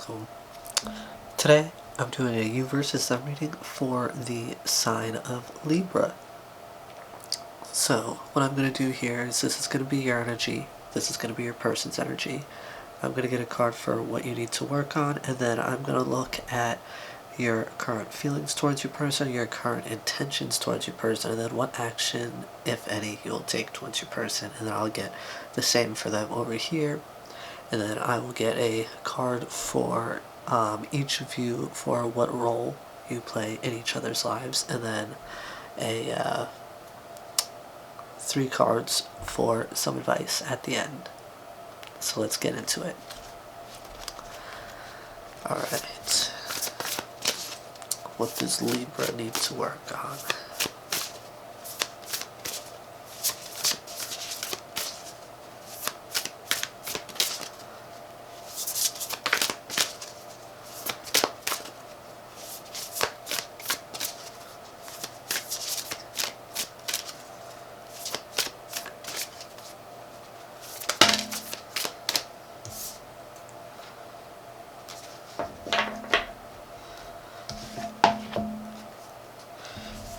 So today I'm doing a U versus them reading for the sign of Libra. So what I'm going to do here is this is going to be your energy. This is going to be your person's energy. I'm going to get a card for what you need to work on, and then I'm going to look at your current feelings towards your person, your current intentions towards your person, and then what action, if any, you'll take towards your person. And then I'll get the same for them over here. And then I will get a card for each of you for what role you play in each other's lives, and then a 3 cards for some advice at the end. So let's get into it. Alright. What does Libra need to work on?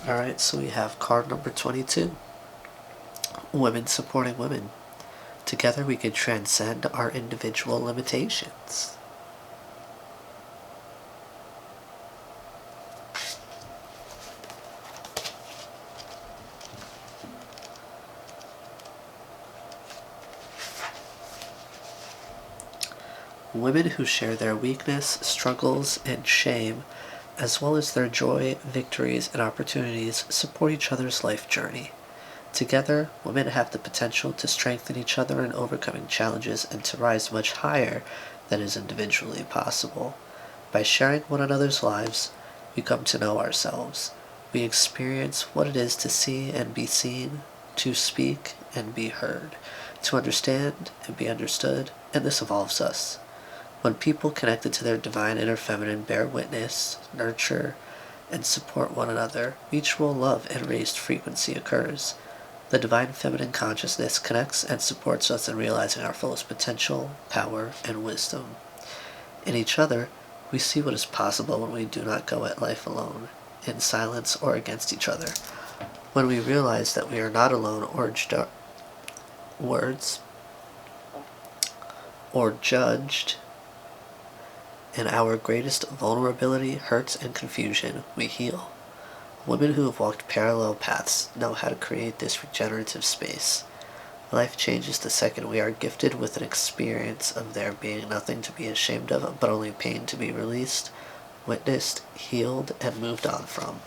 Alright, so we have card number 22. Women supporting women. Together we can transcend our individual limitations. Women who share their weakness, struggles, and shame, as well as their joy, victories, and opportunities, support each other's life journey. Together, women have the potential to strengthen each other in overcoming challenges and to rise much higher than is individually possible. By sharing one another's lives, we come to know ourselves. We experience what it is to see and be seen, to speak and be heard, to understand and be understood, and this evolves us. When people connected to their divine inner feminine bear witness, nurture, and support one another, mutual love and raised frequency occurs. The divine feminine consciousness connects and supports us in realizing our fullest potential, power, and wisdom. In each other, we see what is possible when we do not go at life alone, in silence or against each other. When we realize that we are not alone or judged, in our greatest vulnerability, hurts, and confusion, we heal. Women who have walked parallel paths know how to create this regenerative space. Life changes the second we are gifted with an experience of there being nothing to be ashamed of, but only pain to be released, witnessed, healed, and moved on from.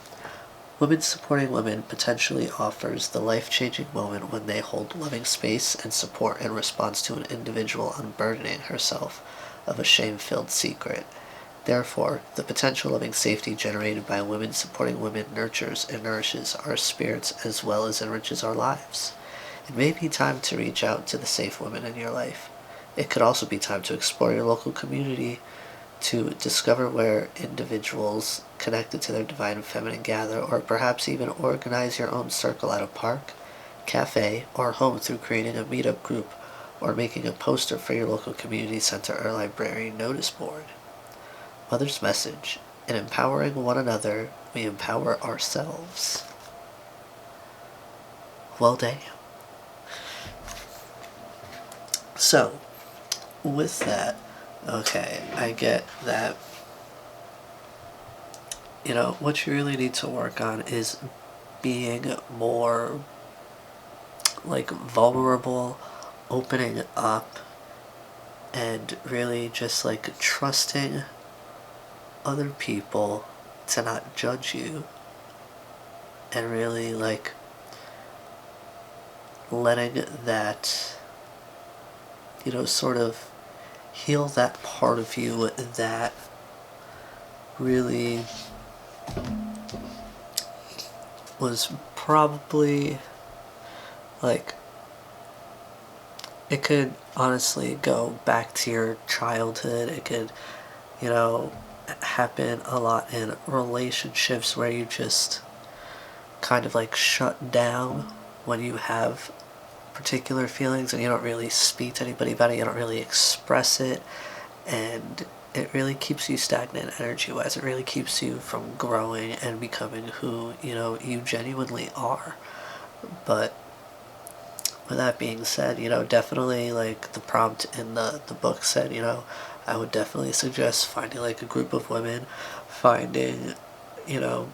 Women supporting women potentially offers the life-changing moment when they hold loving space and support in response to an individual unburdening herself of a shame-filled secret. Therefore, the potential loving safety generated by women supporting women nurtures and nourishes our spirits as well as enriches our lives. It may be time to reach out to the safe women in your life. It could also be time to explore your local community, to discover where individuals connected to their divine feminine gather, or perhaps even organize your own circle at a park, cafe, or home through creating a meetup group or making a poster for your local community center or library notice board. Mother's message: in empowering one another, we empower ourselves. Well, damn. So, with that, okay, I get that, what you really need to work on is being more, vulnerable, opening up, and really just, trusting other people to not judge you, and really, letting that, sort of heal that part of you that really was probably, it could honestly go back to your childhood. It could, happen a lot in relationships where you just kind of shut down when you have particular feelings and you don't really speak to anybody about it, you don't really express it, and it really keeps you stagnant energy-wise. It really keeps you from growing and becoming who, you genuinely are. But with that being said, definitely like the prompt in the book said, I would definitely suggest finding like a group of women, finding, you know,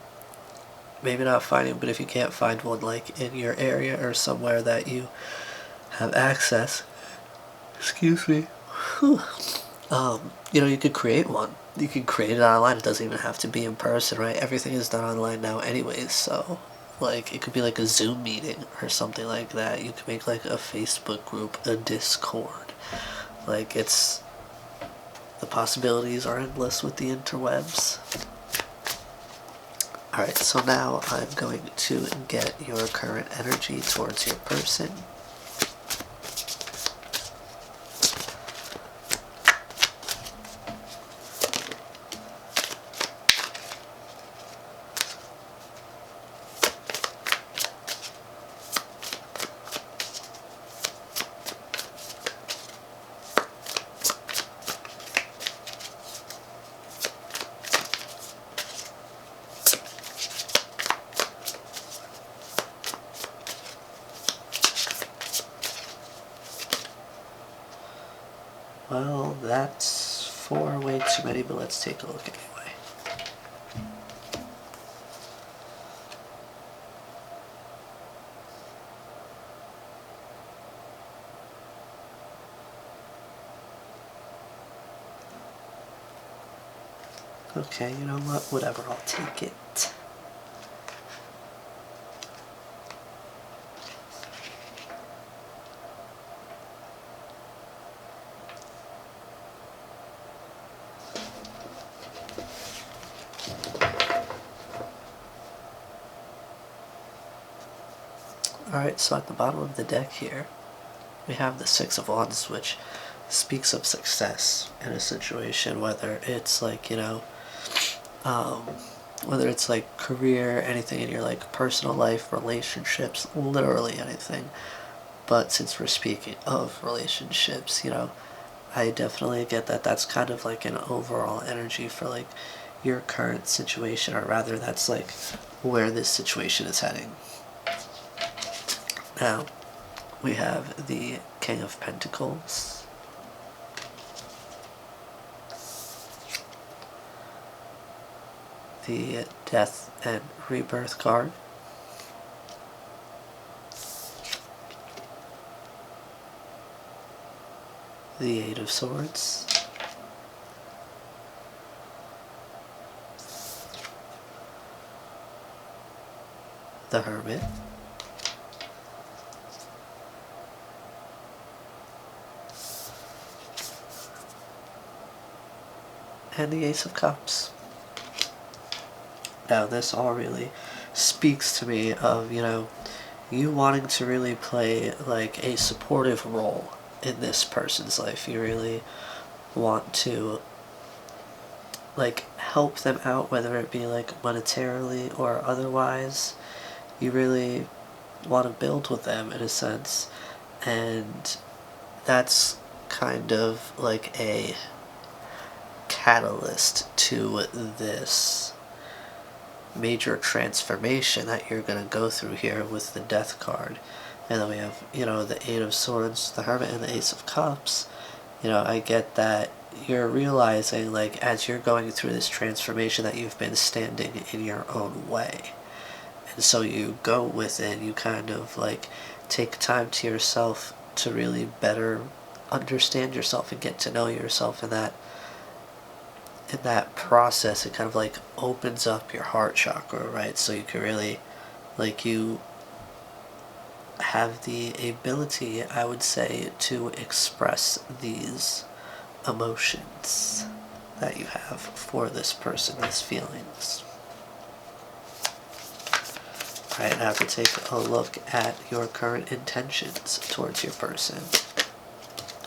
maybe not finding, but if you can't find one like in your area or somewhere that you have access, excuse me, you could create one. You can create it online. It doesn't even have to be in person, right? Everything is done online now anyways, so like it could be like a Zoom meeting or something like that. You could make like a Facebook group, a Discord. Like the possibilities are endless with the interwebs. Alright, so now I'm going to get your current energy towards your person. Well, that's 4 way too many, but let's take a look anyway. Okay, you know what? Whatever, I'll take it. Alright, so at the bottom of the deck here, we have the Six of Wands, which speaks of success in a situation, whether it's like, whether it's like career, anything in your like personal life, relationships, literally anything. But since we're speaking of relationships, I definitely get that that's kind of like an overall energy for like your current situation, or rather that's like where this situation is heading. Now, we have the King of Pentacles, the Death and Rebirth card, the Eight of Swords, the Hermit, and the Ace of Cups. Now this all really speaks to me of, you wanting to really play like a supportive role in this person's life. You really want to like help them out, whether it be like monetarily or otherwise. You really want to build with them in a sense, and that's kind of like a catalyst to this major transformation that you're going to go through here with the Death card. And then we have, the Eight of Swords, the Hermit, and the Ace of Cups. I get that you're realizing, like, as you're going through this transformation, that you've been standing in your own way. And so you go with it, you kind of, like, take time to yourself to really better understand yourself and get to know yourself in that process. It kind of like opens up your heart chakra, right? So you can really, like, you have the ability, I would say, to express these emotions that you have for this person, these feelings. Alright, now to take a look at your current intentions towards your person.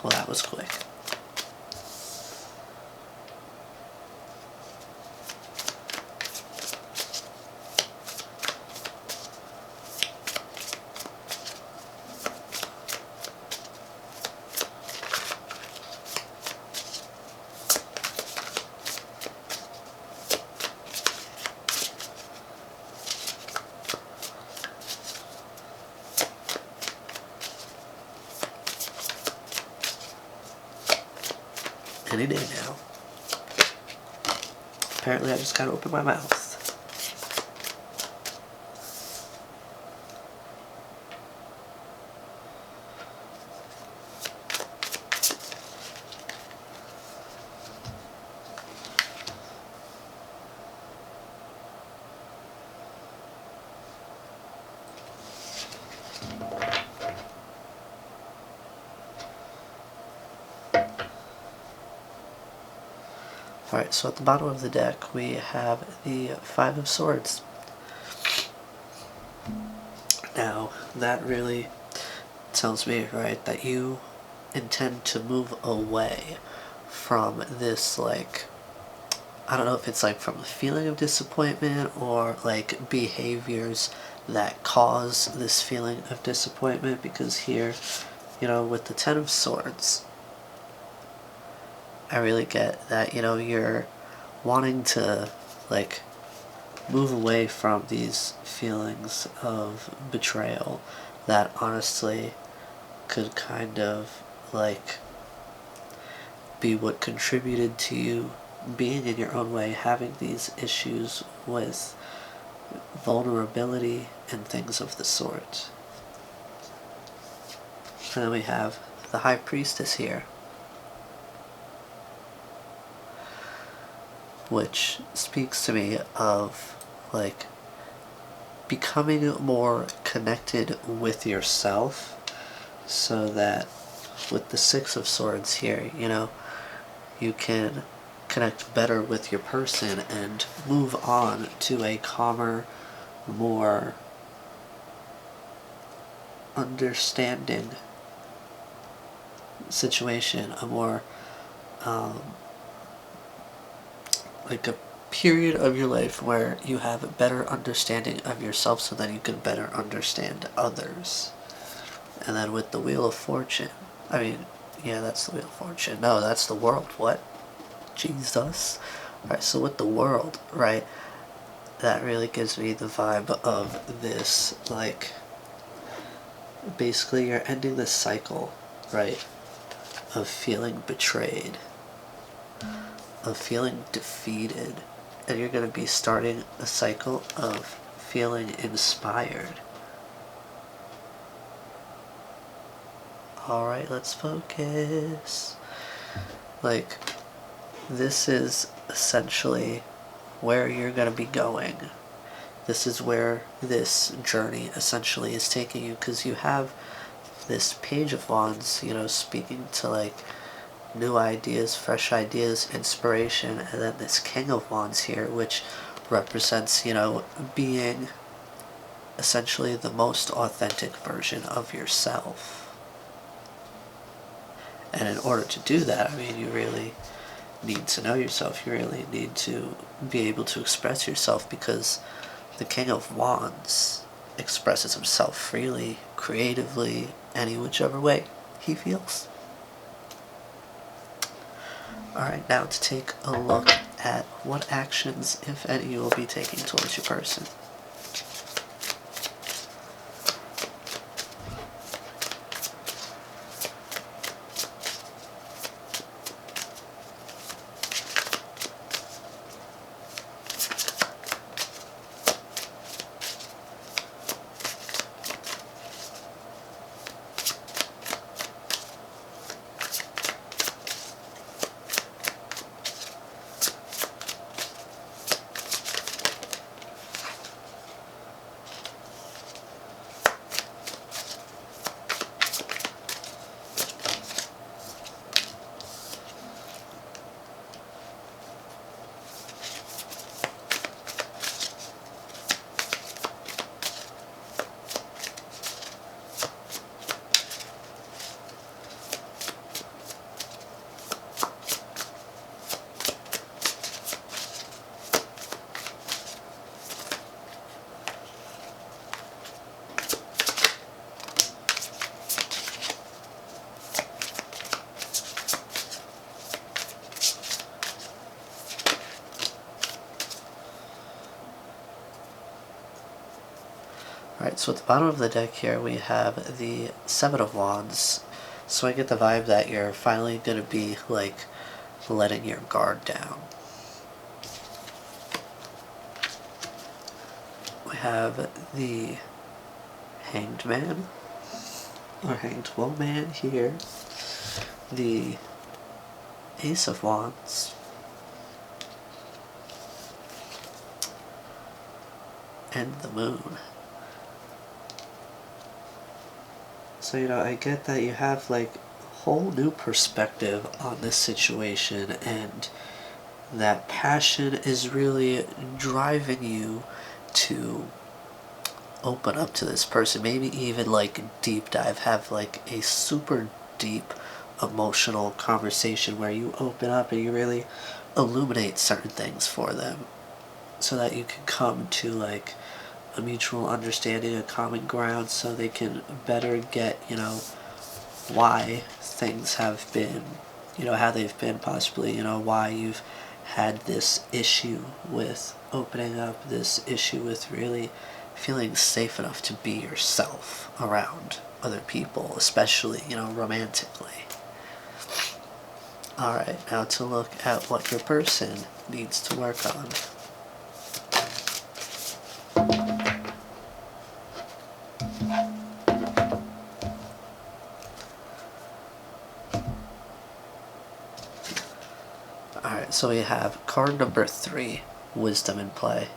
Well, that was quick. any day now. Apparently I just gotta open my mouth. Alright, so at the bottom of the deck we have the Five of Swords. Now, that really tells me, right, that you intend to move away from this, like, I don't know if it's like from the feeling of disappointment or like behaviors that cause this feeling of disappointment, because here, you know, with the Ten of Swords, I really get that, you know, you're wanting to, like, move away from these feelings of betrayal that honestly could kind of, like, be what contributed to you being in your own way, having these issues with vulnerability and things of the sort. And then we have the High Priestess here, which speaks to me of, like, becoming more connected with yourself, so that with the Six of Swords here, you know, you can connect better with your person and move on to a calmer, more understanding situation, a more like a period of your life where you have a better understanding of yourself, so that you can better understand others. And then with the Wheel of Fortune, I mean, yeah, that's the Wheel of Fortune. No, that's the World. What? Jesus. Alright, so with the World, right, that really gives me the vibe of this, like, basically you're ending this cycle, right, of feeling betrayed, of feeling defeated, and you're going to be starting a cycle of feeling inspired. Alright, let's focus. Like, this is essentially where you're going to be going. This is where this journey essentially is taking you, because you have this Page of Wands, you know, speaking to, like, new ideas, fresh ideas, inspiration, and then this King of Wands here, which represents, you know, being essentially the most authentic version of yourself. And in order to do that, I mean, you really need to know yourself. You really need to be able to express yourself, because the King of Wands expresses himself freely, creatively, any whichever way he feels. Alright, now to take a look at what actions, if any, you will be taking towards your person. Alright, so at the bottom of the deck here we have the Seven of Wands. So I get the vibe that you're finally going to be, like, letting your guard down. We have the Hanged Man, or Hanged Woman here, the Ace of Wands, and the Moon. So, I get that you have like a whole new perspective on this situation, and that passion is really driving you to open up to this person. Maybe even like deep dive, have like a super deep emotional conversation where you open up and you really illuminate certain things for them so that you can come to like a mutual understanding, a common ground, so they can better get, why things have been, how they've been possibly, why you've had this issue with opening up, this issue with really feeling safe enough to be yourself around other people, especially, romantically. Alright, now to look at what your person needs to work on. Alright, so we have card number 3, Wisdom in play.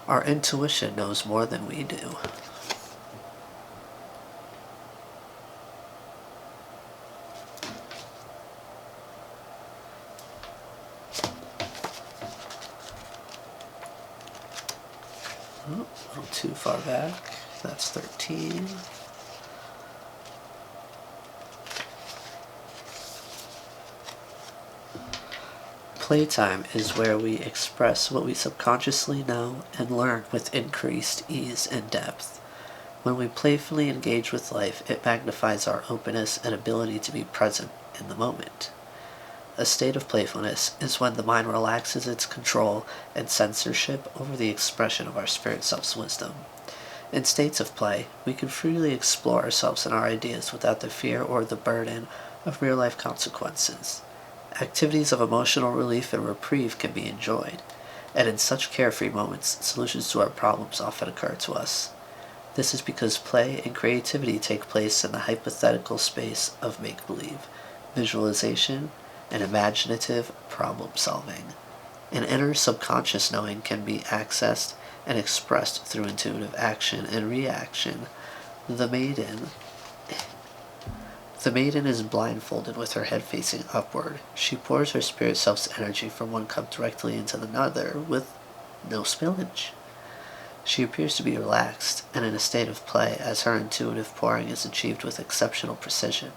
Our intuition knows more than we do. Oh, a little too far back. That's 13. Playtime is where we express what we subconsciously know and learn with increased ease and depth. When we playfully engage with life, it magnifies our openness and ability to be present in the moment. A state of playfulness is when the mind relaxes its control and censorship over the expression of our spirit self's wisdom. In states of play, we can freely explore ourselves and our ideas without the fear or the burden of real-life consequences. Activities of emotional relief and reprieve can be enjoyed, and in such carefree moments, solutions to our problems often occur to us. This is because play and creativity take place in the hypothetical space of make-believe, visualization, and imaginative problem-solving. An inner subconscious knowing can be accessed and expressed through intuitive action and reaction. The maiden is blindfolded with her head facing upward. She pours her spirit self's energy from one cup directly into another with no spillage. She appears to be relaxed and in a state of play as her intuitive pouring is achieved with exceptional precision.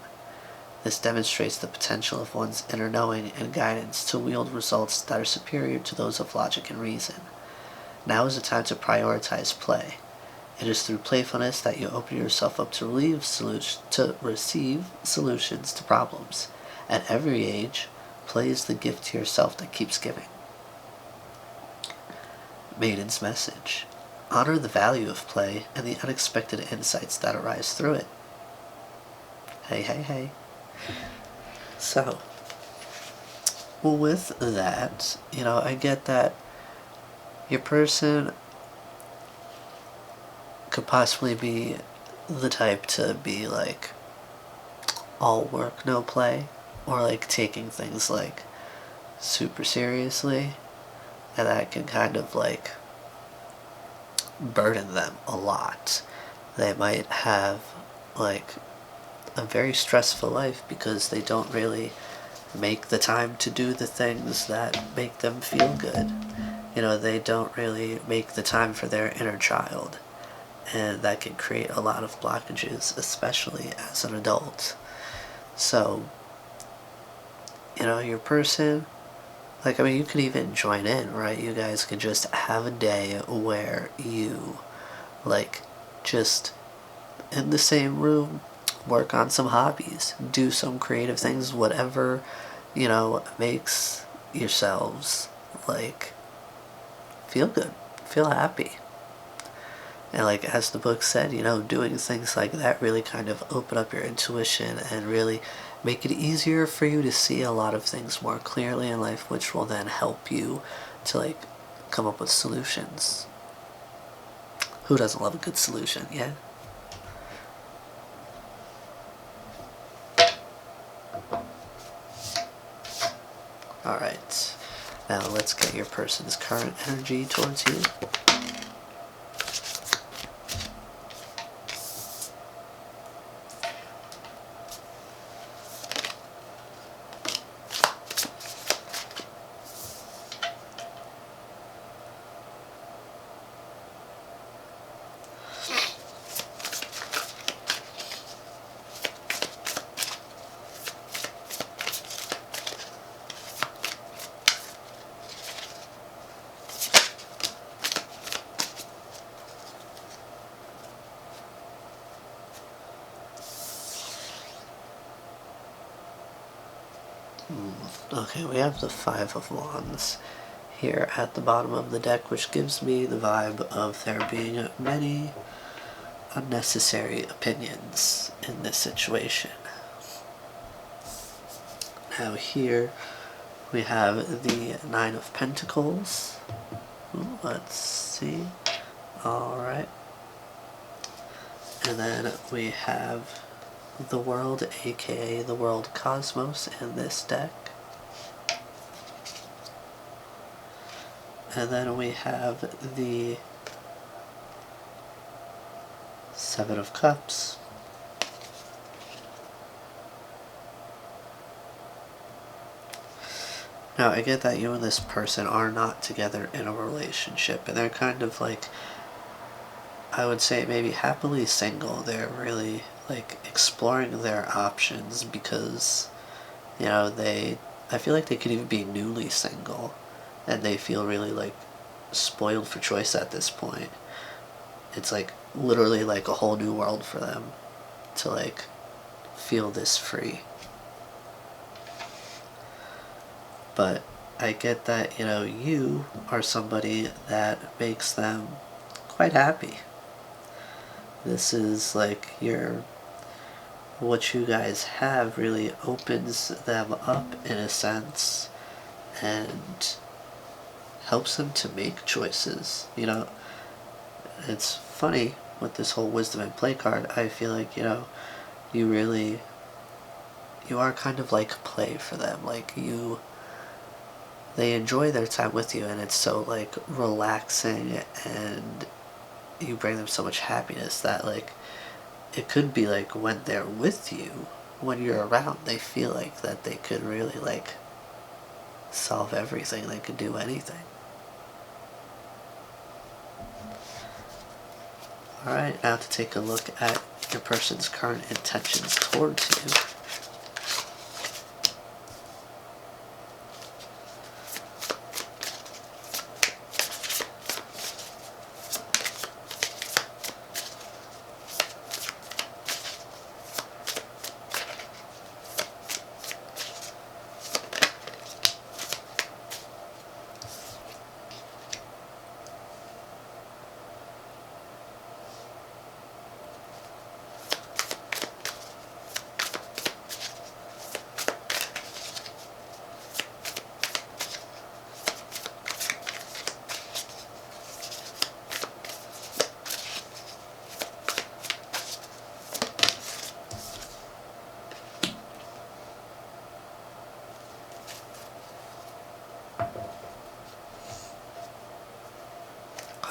This demonstrates the potential of one's inner knowing and guidance to wield results that are superior to those of logic and reason. Now is the time to prioritize play. It is through playfulness that you open yourself up to receive solutions to problems. At every age, play is the gift to yourself that keeps giving. Maiden's message. Honor the value of play and the unexpected insights that arise through it. Hey, hey, hey. So, with that, I get that your person could possibly be the type to be like all work, no play, or like taking things like super seriously, and that can kind of like burden them a lot. They might have like a very stressful life because they don't really make the time to do the things that make them feel good. They don't really make the time for their inner child. And that can create a lot of blockages, especially as an adult. So, your person, you could even join in, right? You guys could just have a day where you, just in the same room, work on some hobbies, do some creative things, whatever, makes yourselves, feel good, feel happy. And as the book said, doing things like that really kind of open up your intuition and really make it easier for you to see a lot of things more clearly in life, which will then help you to like come up with solutions. Who doesn't love a good solution? Yeah. Alright, now let's get your person's current energy towards you. Okay, we have the Five of Wands here at the bottom of the deck, which gives me the vibe of there being many unnecessary opinions in this situation. Now here we have the Nine of Pentacles. Let's see. Alright. And then we have the World, aka the World Cosmos, in this deck. And then we have the Seven of Cups. Now, I get that you and this person are not together in a relationship, and they're kind of like, I would say maybe happily single. They're really like exploring their options because, you know, I feel like they could even be newly single, and they feel really like spoiled for choice at this point. It's like literally like a whole new world for them to like feel this free. But I get that, you know, you are somebody that makes them quite happy. This is like what you guys have really opens them up in a sense and helps them to make choices. You know, it's funny with this whole wisdom and play card. I feel like, you know, you are kind of like play for them. Like they enjoy their time with you, and it's so like relaxing, and you bring them so much happiness that like it could be like when they're with you, when you're around, they feel like that they could really like solve everything. They could do anything. Alright, now to take a look at your person's current intentions towards you.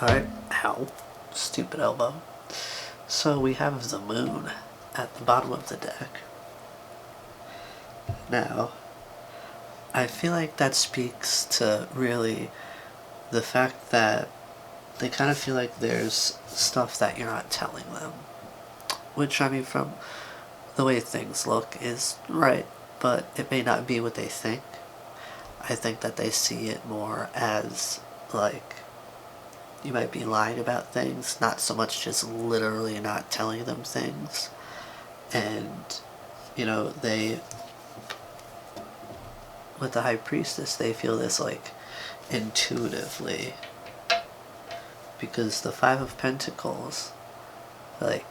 Alright, ow, stupid elbow. So we have the moon at the bottom of the deck. Now, I feel like that speaks to really the fact that they kind of feel like there's stuff that you're not telling them. Which, I mean, from the way things look is right, but it may not be what they think. I think that they see it more as like you might be lying about things, not so much just literally not telling them things. And, you know, with the High Priestess, they feel this like intuitively. Because the Five of Pentacles, like,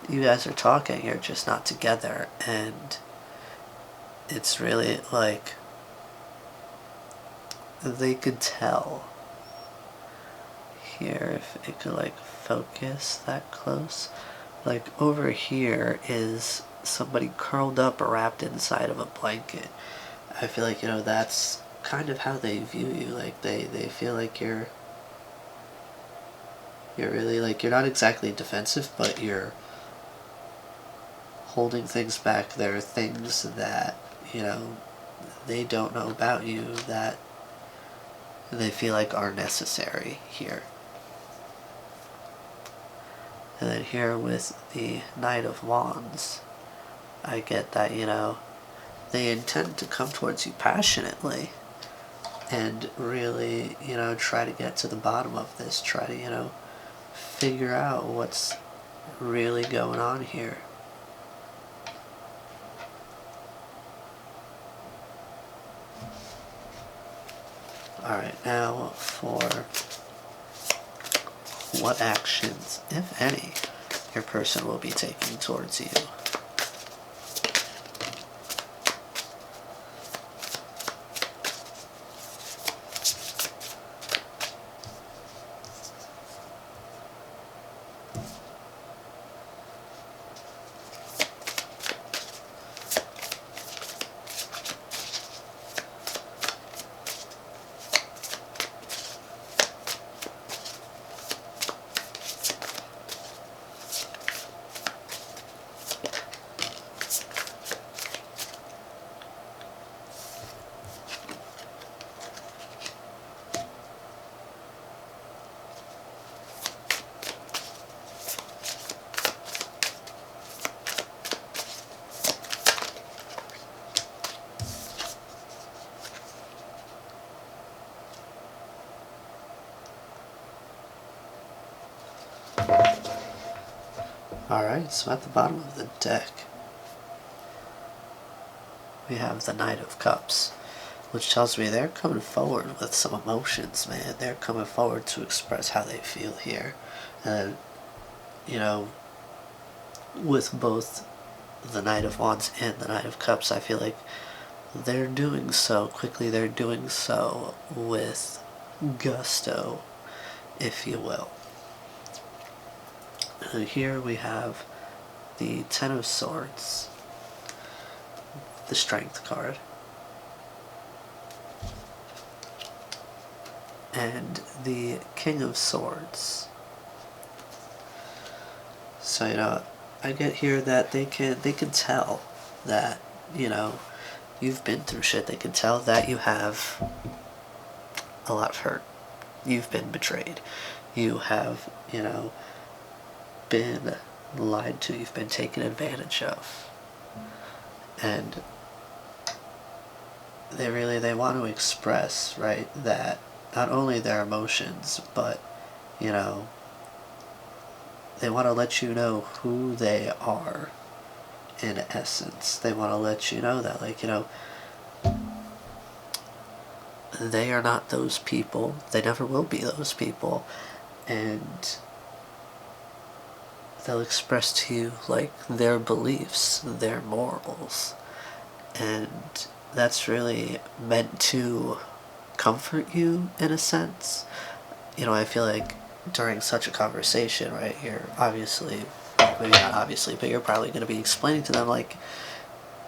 you guys are talking, you're just not together, and it's really like they could tell here, if it could like focus that close. Like over here is somebody curled up or wrapped inside of a blanket. I feel like, that's kind of how they view you. Like they feel like you're really like, you're not exactly defensive, but you're holding things back. There are things that, they don't know about you that they feel like are necessary here. And then here with the Knight of Wands, I get that, they intend to come towards you passionately and really, try to get to the bottom of this, try to, figure out what's really going on here. Alright, now for what actions, if any, your person will be taking towards you. Alright, so at the bottom of the deck, we have the Knight of Cups, which tells me they're coming forward with some emotions, man. They're coming forward to express how they feel here. And, with both the Knight of Wands and the Knight of Cups, I feel like they're doing so quickly, they're doing so with gusto, if you will. And here we have the Ten of Swords, the Strength card, and the King of Swords. So, I get here that they can tell that, you've been through shit. They can tell that you have a lot of hurt. You've been betrayed. You have, been lied to. You've been taken advantage of. And they want to express, right, that not only their emotions, but, they want to let you know who they are in essence. They want to let you know that, like, they are not those people. They never will be those people. And they'll express to you, like, their beliefs, their morals. And that's really meant to comfort you in a sense. I feel like during such a conversation, right, you're obviously, maybe not obviously, but you're probably going to be explaining to them, like,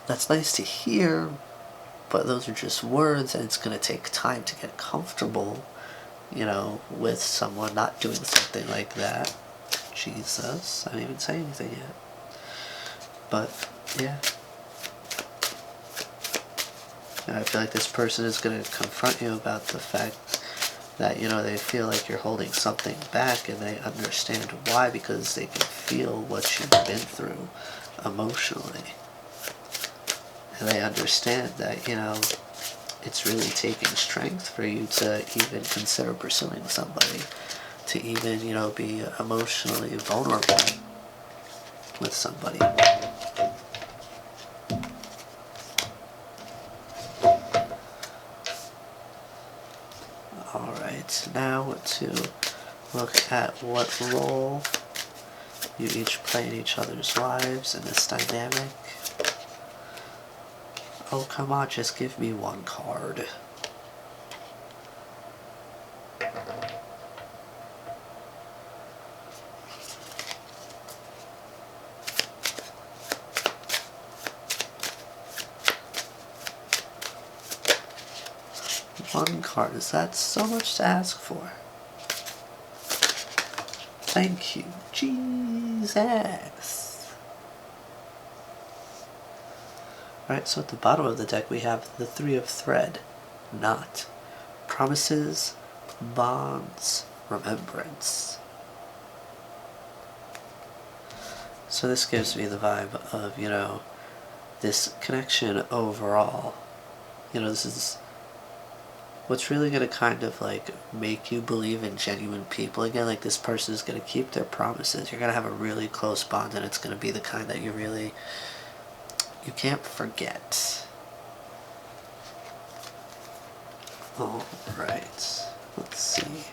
that's nice to hear, but those are just words, and it's going to take time to get comfortable, with someone not doing something like that. Jesus, I didn't even say anything yet. But, yeah. And I feel like this person is going to confront you about the fact that, they feel like you're holding something back, and they understand why, because they can feel what you've been through emotionally. And they understand that, it's really taking strength for you to even consider pursuing somebody, to even, be emotionally vulnerable with somebody. Alright, now to look at what role you each play in each other's lives in this dynamic. Oh, come on, just give me one card. One card, is that so much to ask for? Thank you, Jesus. Alright, so at the bottom of the deck we have the Three of Thread, Knot, Promises, Bonds, Remembrance. So this gives me the vibe of, you know, this connection overall. You know, this is what's really going to kind of like make you believe in genuine people again. Like, this person is going to keep their promises. You're going to have a really close bond, and it's going to be the kind that you can't forget. All right, let's see.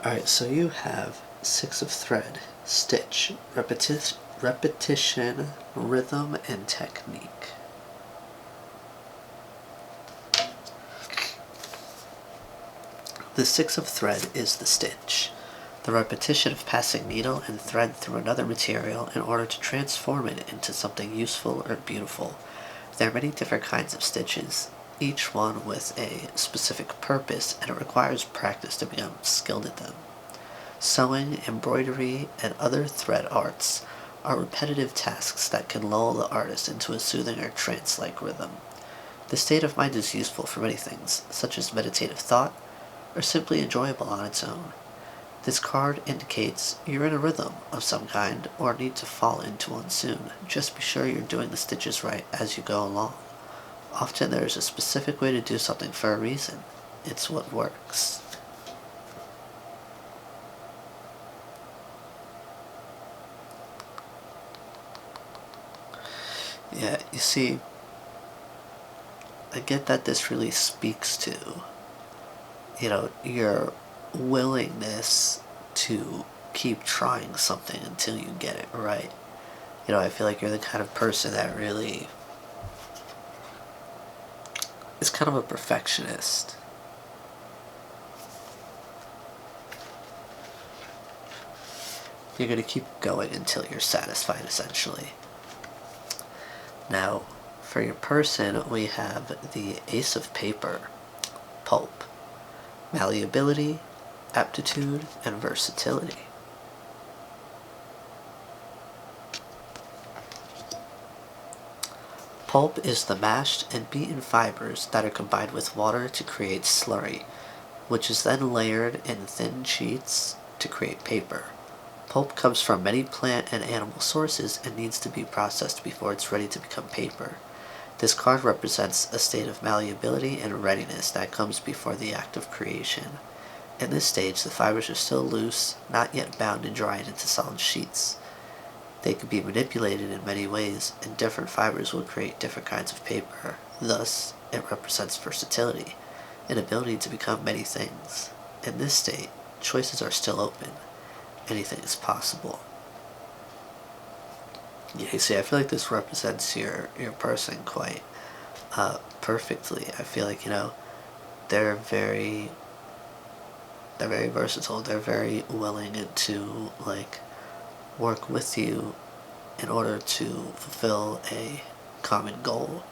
Alright, so you have Six of Thread, Stitch, repetition, rhythm, and technique. The Six of Thread is the stitch, the repetition of passing needle and thread through another material in order to transform it into something useful or beautiful. There are many different kinds of stitches, each one with a specific purpose, and it requires practice to become skilled at them. Sewing, embroidery, and other thread arts are repetitive tasks that can lull the artist into a soothing or trance-like rhythm. The state of mind is useful for many things, such as meditative thought, or simply enjoyable on its own. This card indicates you're in a rhythm of some kind, or need to fall into one soon. Just be sure you're doing the stitches right as you go along. Often there is a specific way to do something for a reason. It's what works. Yeah, you see, I get that this really speaks to, you know, your willingness to keep trying something until you get it right. You know, I feel like you're the kind of person that really is kind of a perfectionist. You're going to keep going until you're satisfied, essentially. Now, for your person, we have the Ace of Paper, Pulp, Malleability, Aptitude, and Versatility. Pulp is the mashed and beaten fibers that are combined with water to create slurry, which is then layered in thin sheets to create paper. Pulp comes from many plant and animal sources and needs to be processed before it's ready to become paper. This card represents a state of malleability and readiness that comes before the act of creation. In this stage, the fibers are still loose, not yet bound and dried into solid sheets. They can be manipulated in many ways, and different fibers will create different kinds of paper. Thus, it represents versatility, an ability to become many things. In this state, choices are still open. Anything is possible. Yeah, you see, I feel like this represents your person quite perfectly. I feel like, you know, they're very versatile. They're very willing to, like, work with you in order to fulfill a common goal.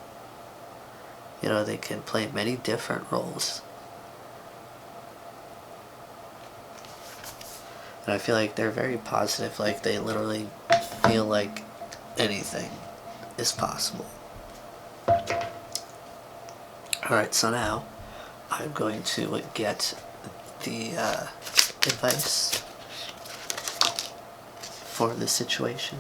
You know, they can play many different roles. And I feel like they're very positive, like they literally feel like anything is possible. Alright, so now I'm going to get the advice for the situation.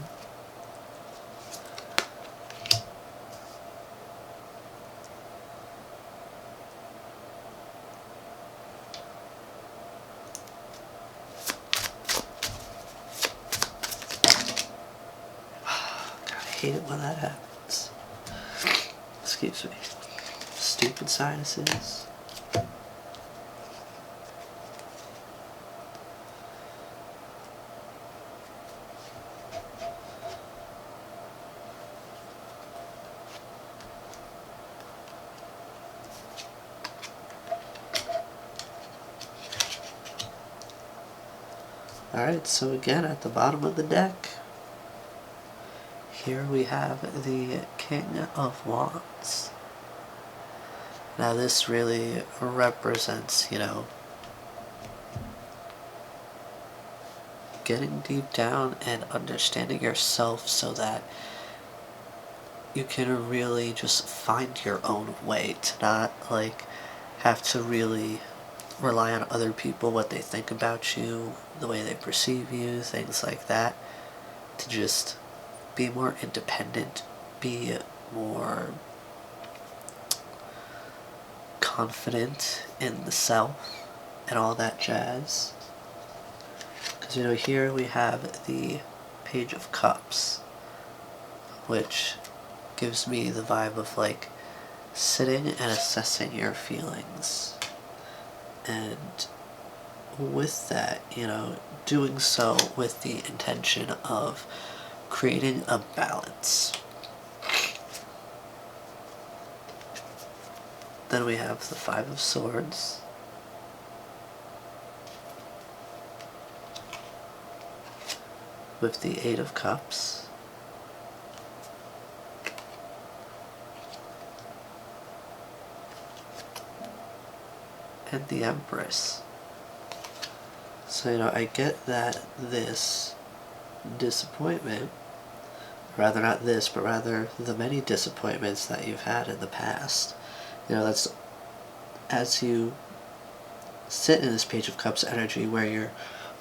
hate it when that happens. Excuse me. Stupid sinuses. Alright, so again at the bottom of the deck, here we have the King of Wands. Now this really represents, getting deep down and understanding yourself so that you can really just find your own way, to not have to really rely on other people, what they think about you, the way they perceive you, things like that, to just be more independent, be more confident in the self and all that jazz. Because here we have the Page of Cups, which gives me the vibe of sitting and assessing your feelings. And with that, doing so with the intention of creating a balance. Then we have the Five of Swords. With the Eight of Cups. And the Empress. So, I get that this disappointment, rather not this, but rather the many disappointments that you've had in the past, that's as you sit in this Page of Cups energy where you're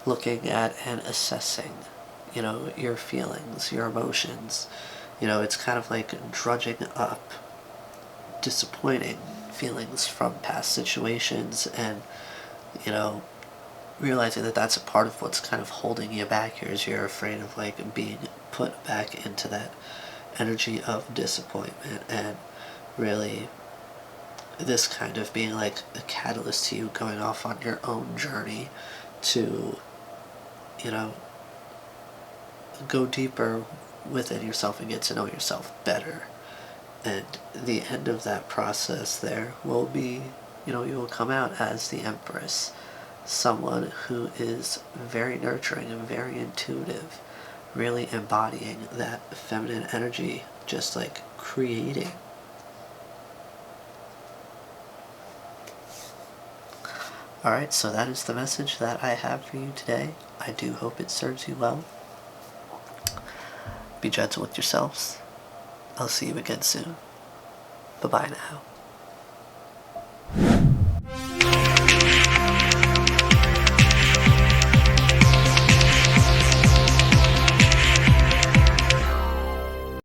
looking at and assessing, your feelings, your emotions. It's kind of like drudging up disappointing feelings from past situations and, realizing that that's a part of what's kind of holding you back here is you're afraid of being put back into that energy of disappointment, and really this kind of being like a catalyst to you going off on your own journey to, go deeper within yourself and get to know yourself better. And the end of that process there will be, you will come out as the Empress, someone who is very nurturing and very intuitive, really embodying that feminine energy, just creating. Alright, so that is the message that I have for you today. I do hope it serves you well. Be gentle with yourselves. I'll see you again soon. Bye-bye now.